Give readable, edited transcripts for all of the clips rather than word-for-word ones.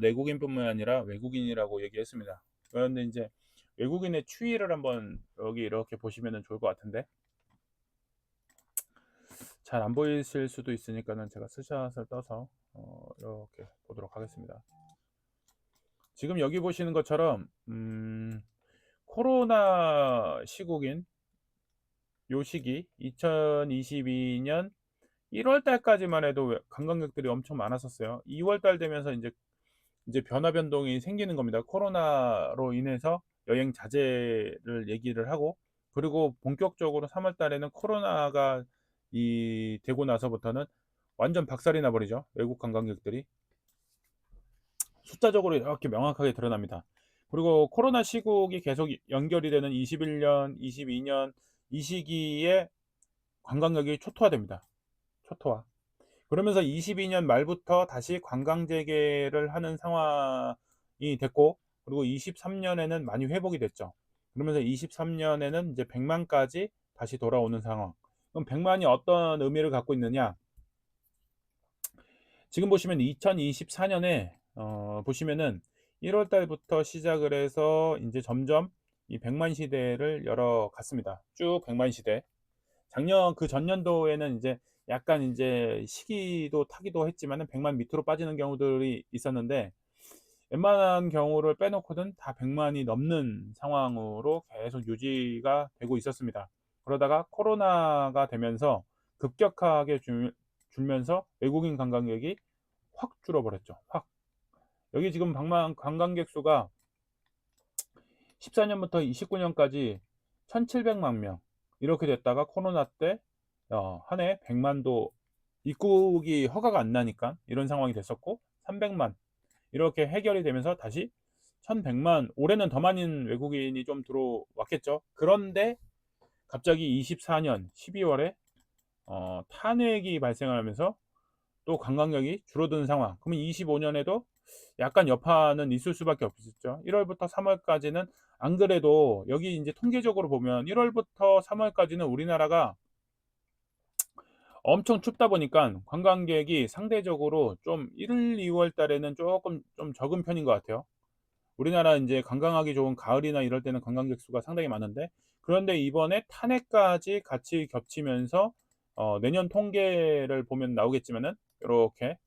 내국인뿐만 아니라 외국인이라고 얘기했습니다. 그런데 이제 외국인의 추이를 한번 여기 이렇게 보시면 좋을 것 같은데, 잘 안 보이실 수도 있으니까는 제가 스샷을 떠서 이렇게 보도록 하겠습니다. 지금 여기 보시는 것처럼 코로나 시국인 요 시기 2022년 1월 달까지만 해도 관광객들이 엄청 많았었어요. 2월 달 되면서 이제 변화 변동이 생기는 겁니다. 코로나로 인해서 여행 자제를 얘기를 하고, 그리고 본격적으로 3월 달에는 코로나가 되고 나서부터는 완전 박살이 나 버리죠. 외국 관광객들이 숫자적으로 이렇게 명확하게 드러납니다. 그리고 코로나 시국이 계속 연결이 되는 21년, 22년 이 시기에 관광객이 초토화됩니다. 초토화. 그러면서 22년 말부터 다시 관광 재개를 하는 상황이 됐고, 그리고 23년에는 많이 회복이 됐죠. 그러면서 23년에는 이제 100만까지 다시 돌아오는 상황. 그럼 100만이 어떤 의미를 갖고 있느냐? 지금 보시면 2024년에 보시면은 1월 달부터 시작을 해서 이제 점점 이 100만 시대를 열어갔습니다. 쭉 100만 시대. 작년 그 전년도에는 이제 약간 이제 시기도 타기도 했지만은 100만 밑으로 빠지는 경우들이 있었는데, 웬만한 경우를 빼놓고는 다 100만이 넘는 상황으로 계속 유지가 되고 있었습니다. 그러다가 코로나가 되면서 급격하게 줄면서 외국인 관광객이 확 줄어버렸죠. 확. 여기 지금 관광객 수가 14년부터 29년까지 1700만 명 이렇게 됐다가 코로나 때 한 해 100만도 입국이 허가가 안 나니까 이런 상황이 됐었고, 300만 이렇게 해결이 되면서 다시 1100만, 올해는 더 많은 외국인이 좀 들어왔겠죠. 그런데 갑자기 24년 12월에 탄핵이 발생하면서 또 관광객이 줄어드는 상황. 그러면 25년에도 약간 여파는 있을 수밖에 없었죠. 1월부터 3월까지는 안 그래도 여기 이제 통계적으로 보면 1월부터 3월까지는 우리나라가 엄청 춥다 보니까 관광객이 상대적으로 좀 1월, 2월 달에는 조금 좀 적은 편인 것 같아요. 우리나라 이제 관광하기 좋은 가을이나 이럴 때는 관광객 수가 상당히 많은데, 그런데 이번에 탄핵까지 같이 겹치면서 내년 통계를 보면 나오겠지만은 이렇게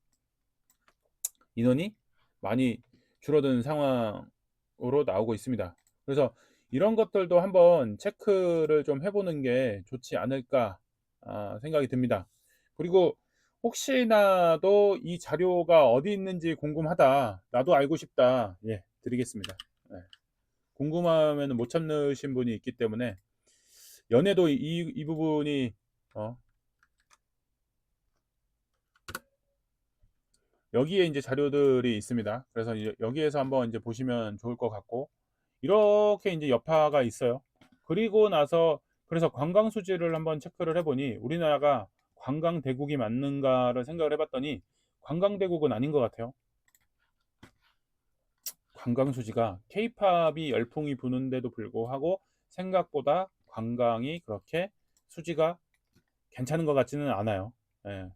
인원이 많이 줄어드는 상황으로 나오고 있습니다. 그래서 이런 것들도 한번 체크를 좀 해보는 게 좋지 않을까 생각이 듭니다. 그리고 혹시나도 이 자료가 어디 있는지 궁금하다, 나도 알고 싶다, 예, 드리겠습니다. 예. 궁금하면 못 참으신 분이 있기 때문에 연애도 이 부분이 어, 여기에 이제 자료들이 있습니다. 그래서 여기에서 한번 이제 보시면 좋을 것 같고, 이렇게 이제 여파가 있어요. 그리고 나서 그래서 관광 수지를 한번 체크를 해보니 우리나라가 관광 대국이 맞는가를 생각을 해봤더니 관광 대국은 아닌 것 같아요. 관광 수지가 케이팝이 열풍이 부는데도 불구하고 생각보다 관광이 그렇게 수지가 괜찮은 것 같지는 않아요. 예.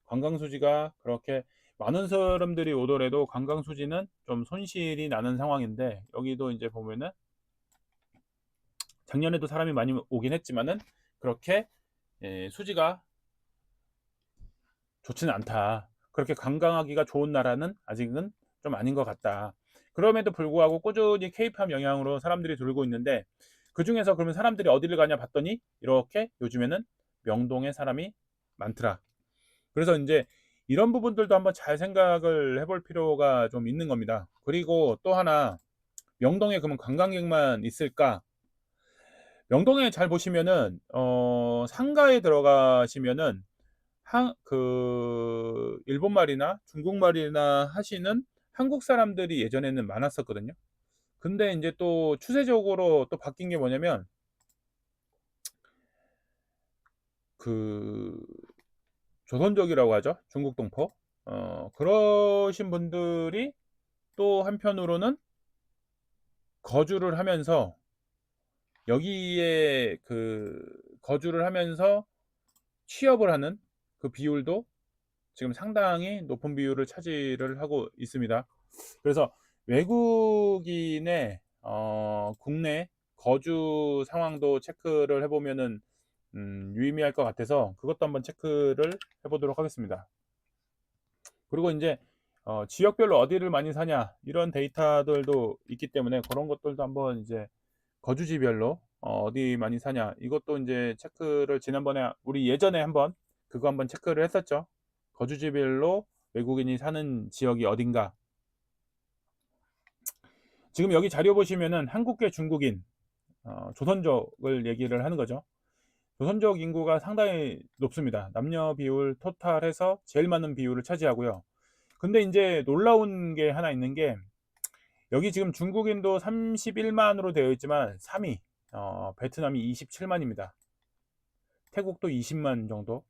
관광 수지가 그렇게 많은 사람들이 오더라도 관광 수지는 좀 손실이 나는 상황인데, 여기도 이제 보면은 작년에도 사람이 많이 오긴 했지만은 그렇게 수지가 좋지는 않다. 그렇게 관광하기가 좋은 나라는 아직은 좀 아닌 것 같다. 그럼에도 불구하고 꾸준히 케이팝 영향으로 사람들이 돌고 있는데, 그 중에서 그러면 사람들이 어디를 가냐 봤더니 이렇게 요즘에는 명동에 사람이 많더라. 그래서 이제 이런 부분들도 한번 잘 생각을 해볼 필요가 좀 있는 겁니다. 그리고 또 하나, 명동에 그러면 관광객만 있을까? 명동에 잘 보시면은 상가에 들어가시면은 일본 말이나 중국 말이나 하시는 한국 사람들이 예전에는 많았었거든요. 근데 이제 또 추세적으로 또 바뀐 게 뭐냐면, 그 조선족이라고 하죠. 중국 동포. 그러신 분들이 또 한편으로는 거주를 하면서 여기에 거주를 하면서 취업을 하는 그 비율도 지금 상당히 높은 비율을 차지를 하고 있습니다. 그래서 외국인의 국내 거주 상황도 체크를 해보면은 유의미할 것 같아서 그것도 한번 체크를 해보도록 하겠습니다. 그리고 이제 지역별로 어디를 많이 사냐 이런 데이터들도 있기 때문에 그런 것들도 한번 이제 거주지별로 어디 많이 사냐 이것도 이제 체크를 지난번에 우리 예전에 한번 그거 한번 체크를 했었죠. 거주지별로 외국인이 사는 지역이 어딘가. 지금 여기 자료 보시면은 한국계 중국인 조선족을 얘기를 하는 거죠. 조선족 인구가 상당히 높습니다. 남녀 비율 토탈해서 제일 많은 비율을 차지하고요. 근데 이제 놀라운 게 하나 있는 게 여기 지금 중국인도 31만으로 되어 있지만 3위 베트남이 27만입니다. 태국도 20만 정도.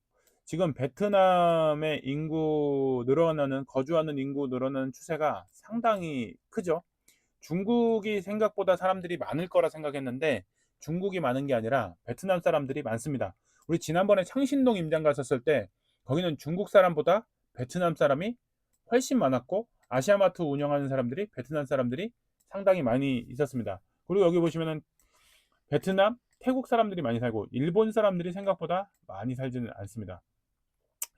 지금 베트남의 인구 늘어나는 거주하는 인구 늘어나는 추세가 상당히 크죠. 중국이 생각보다 사람들이 많을 거라 생각했는데 중국이 많은 게 아니라 베트남 사람들이 많습니다. 우리 지난번에 창신동 임장 갔었을 때 거기는 중국 사람보다 베트남 사람이 훨씬 많았고 아시아마트 운영하는 사람들이 베트남 사람들이 상당히 많이 있었습니다. 그리고 여기 보시면은 베트남, 태국 사람들이 많이 살고 일본 사람들이 생각보다 많이 살지는 않습니다.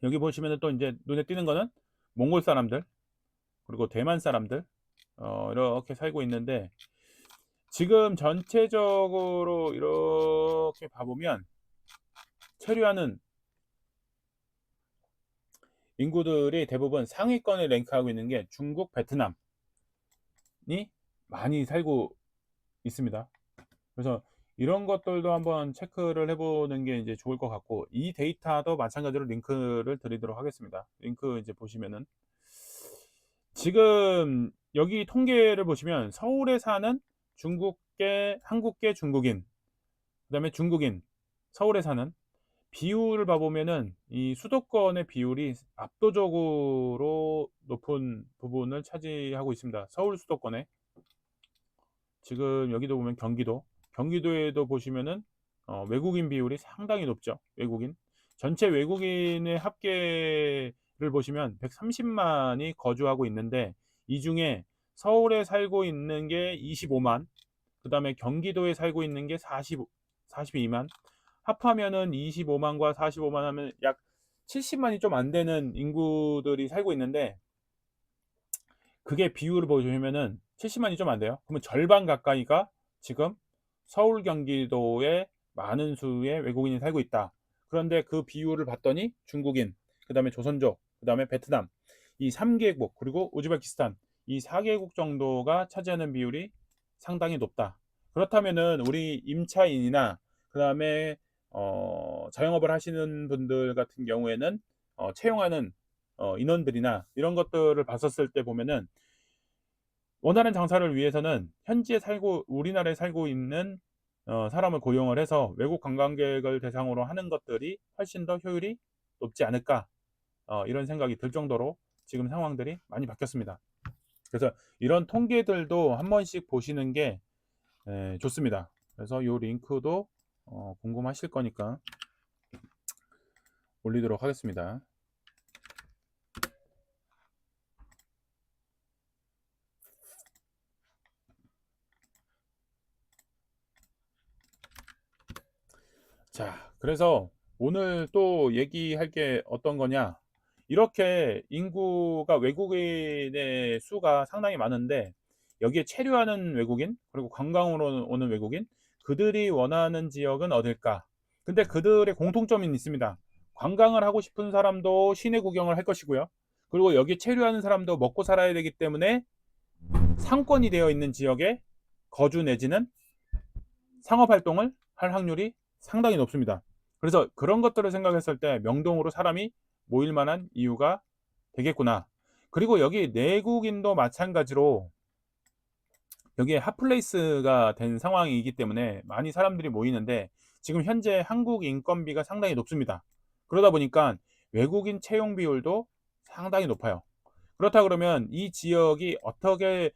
여기 보시면은 또 이제 눈에 띄는 거는 몽골 사람들 그리고 대만 사람들 이렇게 살고 있는데 지금 전체적으로 이렇게 봐보면 체류하는 인구들이 대부분 상위권에 랭크하고 있는 게 중국, 베트남이 많이 살고 있습니다. 그래서 이런 것들도 한번 체크를 해보는 게 이제 좋을 것 같고 이 데이터도 마찬가지로 링크를 드리도록 하겠습니다. 링크 이제 보시면은 지금 여기 통계를 보시면 서울에 사는 중국계, 한국계 중국인, 그다음에 중국인, 서울에 사는 비율을 봐보면은 이 수도권의 비율이 압도적으로 높은 부분을 차지하고 있습니다. 서울 수도권에 지금 여기도 보면 경기도에도 보시면은 외국인 비율이 상당히 높죠. 외국인 전체 외국인의 합계를 보시면 130만이 거주하고 있는데 이 중에 서울에 살고 있는 게 25만, 그 다음에 경기도에 살고 있는 게 42만, 합하면은 25만과 45만 하면 약 70만이 좀 안 되는 인구들이 살고 있는데 그게 비율을 보시면은 70만이 좀 안 돼요. 그러면 절반 가까이가 지금 서울 경기도에 많은 수의 외국인이 살고 있다. 그런데 그 비율을 봤더니 중국인, 그 다음에 조선족, 그 다음에 베트남 이 3개국 그리고 우즈베키스탄 이 4개국 정도가 차지하는 비율이 상당히 높다. 그렇다면은 우리 임차인이나 그 다음에 자영업을 하시는 분들 같은 경우에는 채용하는 인원들이나 이런 것들을 봤었을 때 보면은 원하는 장사를 위해서는 현지에 살고 우리나라에 살고 있는 사람을 고용을 해서 외국 관광객을 대상으로 하는 것들이 훨씬 더 효율이 높지 않을까 이런 생각이 들 정도로 지금 상황들이 많이 바뀌었습니다. 그래서 이런 통계들도 한 번씩 보시는 게 좋습니다. 그래서 이 링크도 궁금하실 거니까 올리도록 하겠습니다. 자, 그래서 오늘 또 얘기할 게 어떤 거냐? 이렇게 인구가 외국인의 수가 상당히 많은데 여기에 체류하는 외국인 그리고 관광으로 오는 외국인 그들이 원하는 지역은 어딜까? 근데 그들의 공통점이 있습니다. 관광을 하고 싶은 사람도 시내 구경을 할 것이고요. 그리고 여기 체류하는 사람도 먹고 살아야 되기 때문에 상권이 되어 있는 지역에 거주 내지는 상업 활동을 할 확률이 상당히 높습니다. 그래서 그런 것들을 생각했을 때 명동으로 사람이 모일 만한 이유가 되겠구나. 그리고 여기 내국인도 마찬가지로 여기에 핫플레이스가 된 상황이기 때문에 많이 사람들이 모이는데 지금 현재 한국 인건비가 상당히 높습니다. 그러다 보니까 외국인 채용 비율도 상당히 높아요. 그렇다 그러면 이 지역이 어떻게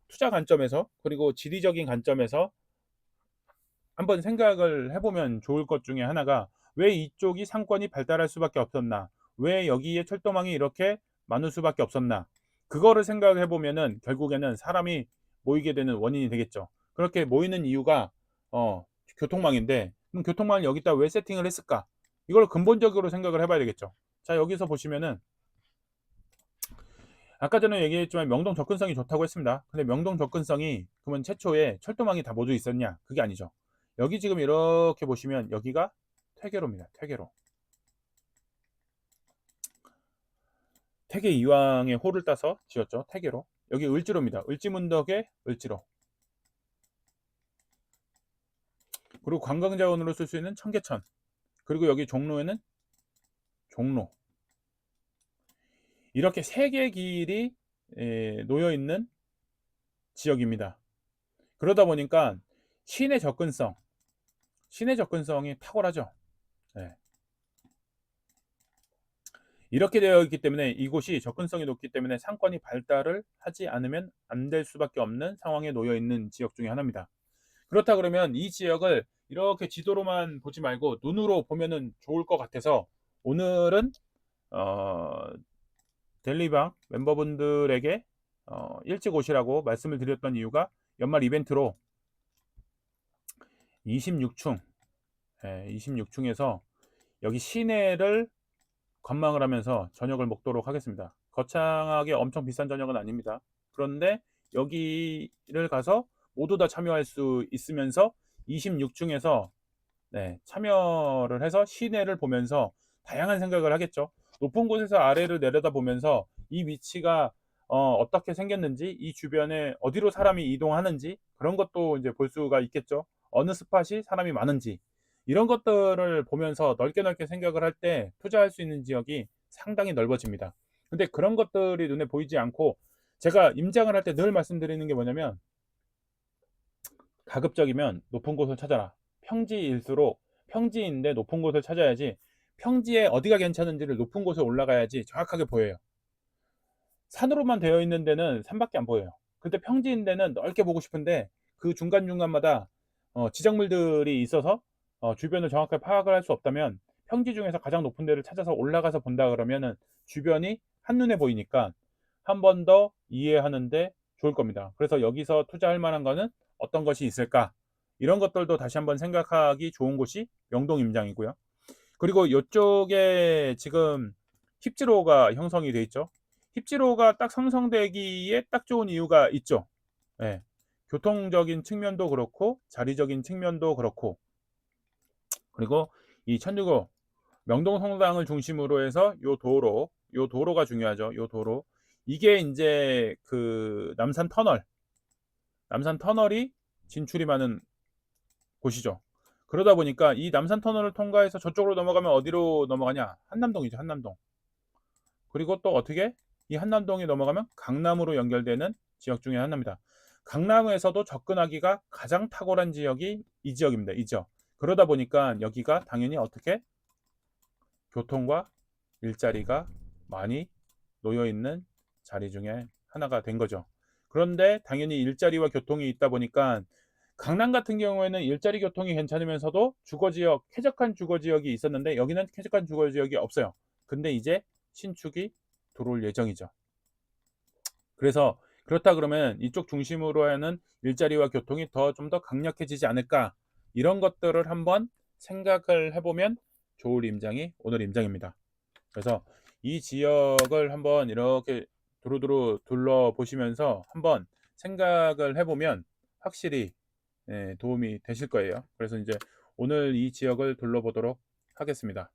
투자 관점에서 그리고 지리적인 관점에서 한번 생각을 해보면 좋을 것 중에 하나가 왜 이쪽이 상권이 발달할 수밖에 없었나? 왜 여기에 철도망이 이렇게 많을 수밖에 없었나? 그거를 생각해 보면은 결국에는 사람이 모이게 되는 원인이 되겠죠. 그렇게 모이는 이유가 교통망인데, 그럼 교통망을 여기다 왜 세팅을 했을까? 이걸 근본적으로 생각을 해 봐야 되겠죠. 자, 여기서 보시면은 아까 전에 얘기했지만 명동 접근성이 좋다고 했습니다. 근데 명동 접근성이 그러면 최초에 철도망이 다 모두 있었냐? 그게 아니죠. 여기 지금 이렇게 보시면 여기가 퇴계로입니다. 퇴계로. 퇴계 이왕에 호를 따서 지었죠. 퇴계로. 여기 을지로입니다. 을지문덕의 을지로. 그리고 관광자원으로 쓸 수 있는 청계천. 그리고 여기 종로에는 종로. 이렇게 세 개의 길이 놓여 있는 지역입니다. 그러다 보니까 시내 접근성이 탁월하죠. 네. 이렇게 되어 있기 때문에 이곳이 접근성이 높기 때문에 상권이 발달을 하지 않으면 안 될 수밖에 없는 상황에 놓여 있는 지역 중에 하나입니다. 그렇다 그러면 이 지역을 이렇게 지도로만 보지 말고 눈으로 보면은 좋을 것 같아서 오늘은 어, 델리방 멤버분들에게 일찍 오시라고 말씀을 드렸던 이유가 연말 이벤트로 26층, 26층에서 여기 시내를 관망을 하면서 저녁을 먹도록 하겠습니다. 거창하게 엄청 비싼 저녁은 아닙니다. 그런데 여기를 가서 모두 다 참여할 수 있으면서 26층에서 참여를 해서 시내를 보면서 다양한 생각을 하겠죠. 높은 곳에서 아래를 내려다 보면서 이 위치가 어떻게 생겼는지, 이 주변에 어디로 사람이 이동하는지 그런 것도 이제 볼 수가 있겠죠. 어느 스팟이 사람이 많은지 이런 것들을 보면서 넓게 넓게 생각을 할 때 투자할 수 있는 지역이 상당히 넓어집니다. 근데 그런 것들이 눈에 보이지 않고 제가 임장을 할 때 늘 말씀드리는 게 뭐냐면 가급적이면 높은 곳을 찾아라. 평지일수록 평지인데 높은 곳을 찾아야지 평지에 어디가 괜찮은지를 높은 곳에 올라가야지 정확하게 보여요. 산으로만 되어 있는 데는 산밖에 안 보여요. 근데 평지인 데는 넓게 보고 싶은데 그 중간중간마다 지적물들이 있어서 주변을 정확하게 파악을 할 수 없다면 평지 중에서 가장 높은 데를 찾아서 올라가서 본다 그러면은 주변이 한눈에 보이니까 한 번 더 이해하는데 좋을 겁니다. 그래서 여기서 투자할 만한 거는 어떤 것이 있을까? 이런 것들도 다시 한번 생각하기 좋은 곳이 명동 임장이고요. 그리고 이쪽에 지금 힙지로가 형성이 돼 있죠. 힙지로가 딱 형성되기에 딱 좋은 이유가 있죠. 예. 교통적인 측면도 그렇고 자리적인 측면도 그렇고 그리고 이 천주교 명동 성당을 중심으로 해서 요 도로가 중요하죠. 요 도로 이게 이제 그 남산 터널이 진출이 많은 곳이죠. 그러다 보니까 이 남산 터널을 통과해서 저쪽으로 넘어가면 어디로 넘어가냐? 한남동이죠. 한남동. 그리고 또 어떻게 이 한남동이 넘어가면 강남으로 연결되는 지역 중에 하나입니다. 강남에서도 접근하기가 가장 탁월한 지역이 이 지역입니다. 이 지역. 그러다 보니까 여기가 당연히 어떻게 교통과 일자리가 많이 놓여 있는 자리 중에 하나가 된 거죠. 그런데 당연히 일자리와 교통이 있다 보니까 강남 같은 경우에는 일자리 교통이 괜찮으면서도 주거지역, 쾌적한 주거지역이 있었는데 여기는 쾌적한 주거지역이 없어요. 근데 이제 신축이 들어올 예정이죠. 그래서 그렇다 그러면 이쪽 중심으로 하는 일자리와 교통이 좀 더 강력해지지 않을까 이런 것들을 한번 생각을 해보면 좋을 임장이 오늘 임장입니다. 그래서 이 지역을 한번 이렇게 두루두루 둘러보시면서 한번 생각을 해보면 확실히 도움이 되실 거예요. 그래서 이제 오늘 이 지역을 둘러보도록 하겠습니다.